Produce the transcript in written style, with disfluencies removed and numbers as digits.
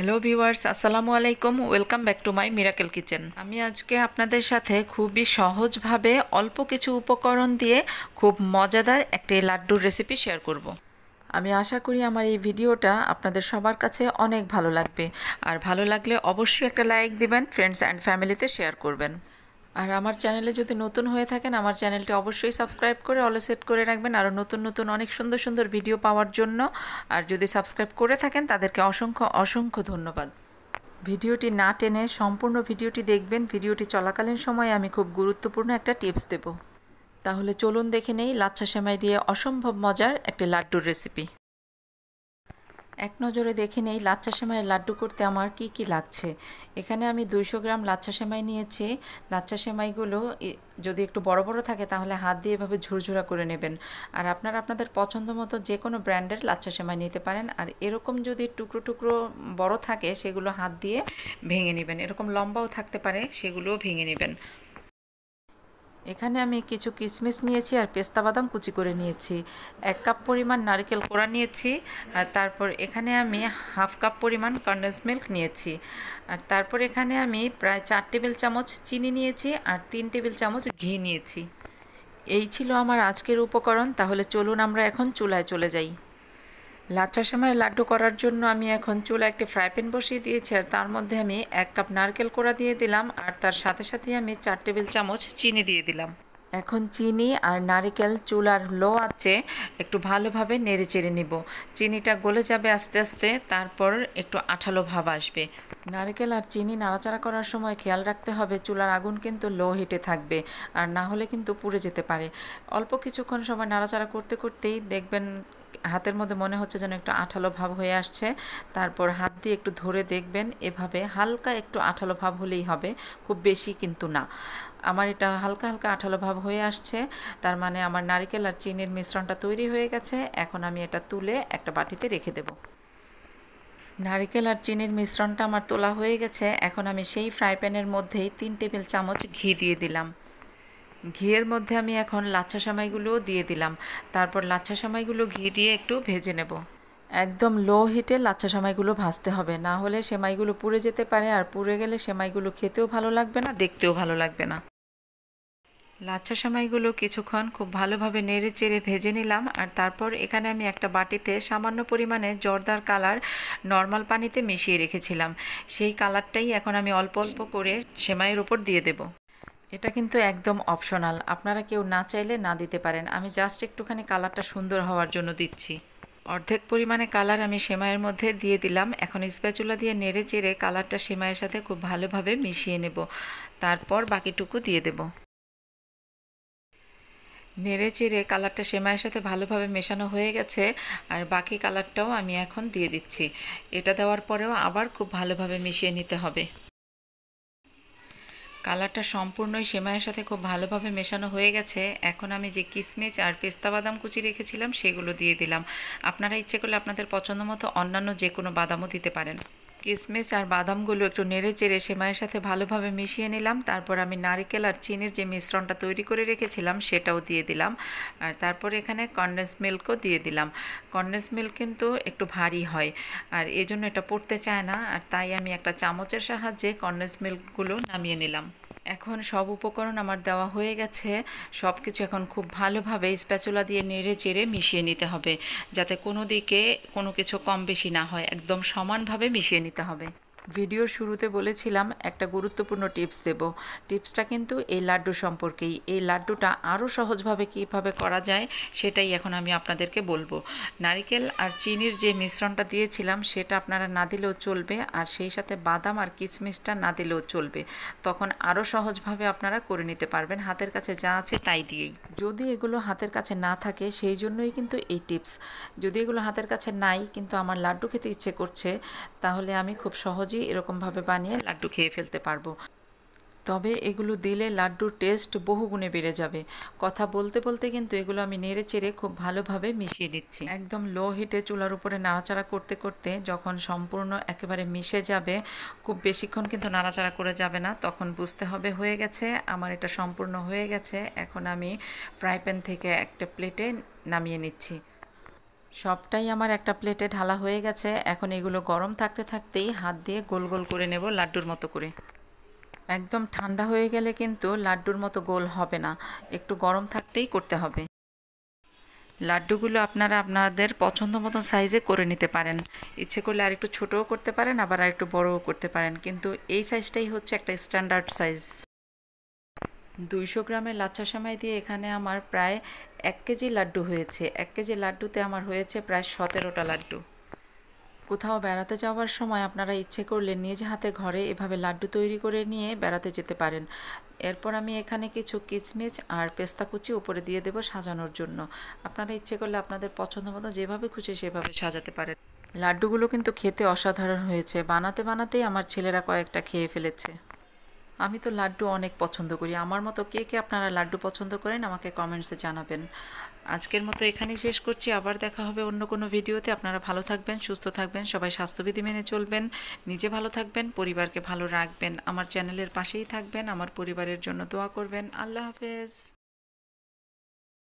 Hello viewers, আসসালামু আলাইকুম। Welcome back to my miracle kitchen. আমি আজকে আপনাদের সাথে খুবই সহজভাবে অল্প কিছু উপকরণ দিয়ে খুব মজাদার একটি লাড্ডুর রেসিপি শেয়ার করব। আমি আশা করি আমার এই ভিডিওটা আপনাদের সবার কাছে অনেক ভালো লাগবে। আর ভালো লাগলে অবশ্যই একটা লাইক দিবেন, ফ্রেন্ডস অ্যান্ড ফ্যামিলিতে শেয়ার করবেন। আর আমার চ্যানেলে যদি নতুন হয়ে থাকেন, আমার চ্যানেলটি অবশ্যই সাবস্ক্রাইব করে অলে সেট করে রাখবেন আরও নতুন নতুন অনেক সুন্দর সুন্দর ভিডিও পাওয়ার জন্য। আর যদি সাবস্ক্রাইব করে থাকেন তাদেরকে অসংখ্য অসংখ্য ধন্যবাদ। ভিডিওটি না টেনে সম্পূর্ণ ভিডিওটি দেখবেন। ভিডিওটি চলাকালীন সময়ে আমি খুব গুরুত্বপূর্ণ একটা টিপস দেব। তাহলে চলুন দেখে নেই লাচ্ছা সেমাই দিয়ে অসম্ভব মজার একটি লাড্ডুর রেসিপি। এক নজরে দেখে নেই লাচ্ছা সেমাইয়ের লাড্ডু করতে আমার কি কি লাগছে। এখানে আমি 200 গ্রাম লাচ্ছা সেমাই নিয়েছি। লাচ্ছা সেমাইগুলো যদি একটু বড় বড় থাকে তাহলে হাত দিয়ে এভাবে ঝুরঝুরা করে নেবেন। আর আপনারা আপনাদের পছন্দ মতো যে কোনো ব্র্যান্ডের লাচ্ছা সেমাই নিতে পারেন। আর এরকম যদি টুকরো টুকরো বড় থাকে সেগুলো হাত দিয়ে ভেঙে নেবেন। এরকম লম্বাও থাকতে পারে, সেগুলোও ভেঙে নেবেন। এখানে আমি কিছু কিশমিশ নিয়েছি আর পেস্তা বাদাম কুচি করে নিয়েছি। 1 কাপ পরিমাণ নারকেল কোড়া নিয়েছি। আর তারপর এখানে আমি হাফ কাপ পরিমাণ কনডেন্স মিল্ক নিয়েছি। আর তারপর এখানে আমি প্রায় 4 টেবিল চামচ চিনি নিয়েছি আর 3 টেবিল চামচ ঘি নিয়েছি। এই ছিল আমার আজকের উপকরণ। তাহলে চলুন আমরা এখন চুলায় চলে যাই। লাচ্ছা সেমাইয়ের লাড্ডু করার জন্য আমি এখন চুলায় একটি ফ্রাই প্যান বসিয়ে দিয়েছি। আর তার মধ্যে আমি 1 কাপ নারকেল কোড়া দিয়ে দিলাম। আর তার সাথে সাথে আমি 4 টেবিল চামচ চিনি দিয়ে দিলাম। এখন চিনি আর নারকেল চুলার লো আঁচে একটু ভালোভাবে নেড়ে চেড়ে নিব। চিনিটা গলে যাবে আস্তে আস্তে, তারপর একটু আঠালো ভাব আসবে। নারকেল আর চিনি নাড়াচাড়া করার সময় খেয়াল রাখতে হবে চুলার আগুন কিন্তু লো হিটে থাকবে, আর না হলে কিন্তু পুড়ে যেতে পারে। অল্প কিছুক্ষণ সময় নাড়াচাড়া করতে করতেই দেখবেন হাতের মধ্যে মনে হচ্ছে যেন একটু আঠালো ভাব হয়ে আসছে। তারপর হাত দিয়ে একটু ধরে দেখবেন, এভাবে হালকা একটু আঠালো ভাব হলেই হবে, খুব বেশি কিন্তু না। আমার এটা হালকা হালকা আঠালো ভাব হয়ে আসছে, তার মানে আমার নারকেল আর চিনির মিশ্রণটা তৈরি হয়ে গেছে। এখন আমি এটা তুলে একটা বাটিতে রেখে দেব। নারকেল আর চিনির মিশ্রণটা আমার তোলা হয়ে গেছে। এখন আমি সেই ফ্রাই প্যানের মধ্যেই 3 টেবিল চামচ ঘি দিয়ে দিলাম। ঘিয়ের মধ্যে আমি এখন লাচ্ছা সেমাইগুলোও দিয়ে দিলাম। তারপর লাচ্ছা সেমাইগুলো ঘি দিয়ে একটু ভেজে নেব। একদম লো হিটে লাচ্ছা সেমাইগুলো ভাজতে হবে, না হলে সেমাইগুলো পুড়ে যেতে পারে। আর পুড়ে গেলে সেমাইগুলো খেতেও ভালো লাগবে না, দেখতেও ভালো লাগবে না। লাচ্ছা সেমাইগুলো কিছুক্ষণ খুব ভালোভাবে নেড়ে চেড়ে ভেজে নিলাম। আর তারপর এখানে আমি একটা বাটিতে সামান্য পরিমাণে জর্দার কালার নর্মাল পানিতে মিশিয়ে রেখেছিলাম। সেই কালারটাই এখন আমি অল্প অল্প করে সেমাইয়ের উপর দিয়ে দেব। এটা কিন্তু একদম অপশনাল, আপনারা কেউ না চাইলে না দিতে পারেন। আমি জাস্ট একটুখানি কালারটা সুন্দর হওয়ার জন্য দিচ্ছি। অর্ধেক পরিমাণে কালার আমি সেমাইয়ের মধ্যে দিয়ে দিলাম। এখন স্প্যাচুলা দিয়ে নেড়ে চেড়ে কালারটা সেমাইয়ের সাথে খুব ভালোভাবে মিশিয়ে নেব। তারপর বাকিটুকু দিয়ে দেব। নেড়ে চেড়ে কালারটা সেমাইয়ের সাথে ভালোভাবে মেশানো হয়ে গেছে। আর বাকি কালারটাও আমি এখন দিয়ে দিচ্ছি। এটা দেওয়ার পরেও আবার খুব ভালোভাবে মিশিয়ে নিতে হবে। কালারটা সম্পূর্ণই সেমাইয়ের সাথে খুব ভালোভাবে মেশানো হয়ে গেছে। এখন আমি যে কিশমিশ আর পেস্তা বাদাম কুচি রেখেছিলাম সেগুলো দিয়ে দিলাম। আপনারা ইচ্ছে করলে আপনাদের পছন্দ মতো অন্যান্য যে কোনো বাদামও দিতে পারেন। কিশমিশ আর বাদামগুলো একটু নেড়ে চেড়ে সেমাইয়ের সাথে ভালোভাবে মিশিয়ে নিলাম। তারপর আমি নারকেল আর চিনির যে মিশ্রণটা তৈরি করে রেখেছিলাম সেটাও দিয়ে দিলাম। আর তারপর এখানে কনডেন্স মিল্কও দিয়ে দিলাম। কনডেন্স মিল্ক কিন্তু একটু ভারী হয়, আর এই জন্য এটা পড়তে চায় না। আর তাই আমি একটা চামচের সাহায্যে কনডেন্স মিল্কগুলো নামিয়ে নিলাম। এখন সব উপকরণ আমার দেওয়া হয়ে গেছে। সব কিছু এখন খুব ভালোভাবে স্প্যাচুলা দিয়ে নেড়ে চেড়ে মিশিয়ে নিতে হবে, যাতে কোনো দিকে কোনো কিছু কম বেশি না হয়। একদম সমানভাবে মিশিয়ে নিতে হবে। ভিডিওর শুরুতে বলেছিলাম একটা গুরুত্বপূর্ণ টিপস দেব। টিপসটা কিন্তু এই লাড্ডু সম্পর্কেই। এই লাড্ডুটা আরও সহজভাবে কীভাবে করা যায় সেটাই এখন আমি আপনাদেরকে বলবো। নারকেল আর চিনির যে মিশ্রণটা দিয়েছিলাম সেটা আপনারা না দিলেও চলবে, আর সেই সাথে বাদাম আর কিশমিশটা না দিলেও চলবে। তখন আরও সহজভাবে আপনারা করে নিতে পারবেন হাতের কাছে যা আছে তাই দিয়েই। যদি এগুলো হাতের কাছে না থাকে সেই জন্যই কিন্তু এই টিপস। যদি এগুলো হাতের কাছে নাই কিন্তু আমার লাড্ডু খেতে ইচ্ছে করছে, তাহলে আমি খুব সহজেই এরকমভাবে বানিয়ে লাড্ডু খেয়ে ফেলতে পারবো। তবে এগুলো দিলে লাড্ডুর টেস্ট বহুগুণে বেড়ে যাবে। কথা বলতে বলতে কিন্তু এগুলো আমি নেড়ে চেড়ে খুব ভালোভাবে মিশিয়ে নিচ্ছি। একদম লো হিটে চুলার উপরে নাড়াচাড়া করতে করতে যখন সম্পূর্ণ একেবারে মিশে যাবে, খুব বেশিক্ষণ কিন্তু নাড়াচাড়া করে যাবে না, তখন বুঝতে হবে হয়ে গেছে, আমার এটা সম্পূর্ণ হয়ে গেছে। এখন আমি ফ্রাই প্যান থেকে একটা প্লেটে নামিয়ে নিচ্ছি। সবটাই আমার একটা প্লেটে ঢালা হয়ে গেছে। এখন এগুলো গরম থাকতে থাকতেই হাত দিয়ে গোল গোল করে নেব লাড্ডুর মতো করে। একদম ঠান্ডা হয়ে গেলে কিন্তু লাড্ডুর মতো গোল হবে না, একটু গরম থাকতেই করতে হবে। লাড্ডুগুলো আপনারা আপনাদের পছন্দ মতো সাইজে করে নিতে পারেন। ইচ্ছে করলে আর একটু ছোটও করতে পারেন, আবার আর একটু বড়ও করতে পারেন, কিন্তু এই সাইজটাই হচ্ছে একটা স্ট্যান্ডার্ড সাইজ। 200 গ্রামের লাচ্ছা সেমাই দিয়ে এখানে আমার প্রায় 1 কেজি লাড্ডু হয়েছে। 1 কেজি লাড্ডুতে আমার হয়েছে প্রায় 17টা লাড্ডু। কোথাও বেড়াতে যাওয়ার সময় আপনারা ইচ্ছে করলে নিজ হাতে ঘরে এভাবে লাড্ডু তৈরি করে নিয়ে বেড়াতে যেতে পারেন। এরপর আমি এখানে কিছু কিচমিচ আর পেস্তা কুচি উপরে দিয়ে দেব সাজানোর জন্য। আপনারা ইচ্ছে করলে আপনাদের পছন্দ মতো যেভাবে খুশি সেভাবে সাজাতে পারেন। লাড্ডুগুলো কিন্তু খেতে অসাধারণ হয়েছে। বানাতে বানাতেই আমার ছেলেরা কয়েকটা খেয়ে ফেলেছে। আমি তো লাড্ডু অনেক পছন্দ করি। আমার মতো কে কে আপনারা লাড্ডু পছন্দ করেন আমাকে কমেন্টসে জানাবেন। আজকের মতো এখানেই শেষ করছি। আবার দেখা হবে অন্য কোনো ভিডিওতে। আপনারা ভালো থাকবেন, সুস্থ থাকবেন, সবাই স্বাস্থ্যবিধি মেনে চলবেন, নিজে ভালো থাকবেন, পরিবারকে ভালো রাখবেন, আমার চ্যানেলের পাশেই থাকবেন, আমার পরিবারের জন্য দোয়া করবেন। আল্লাহ হাফেজ।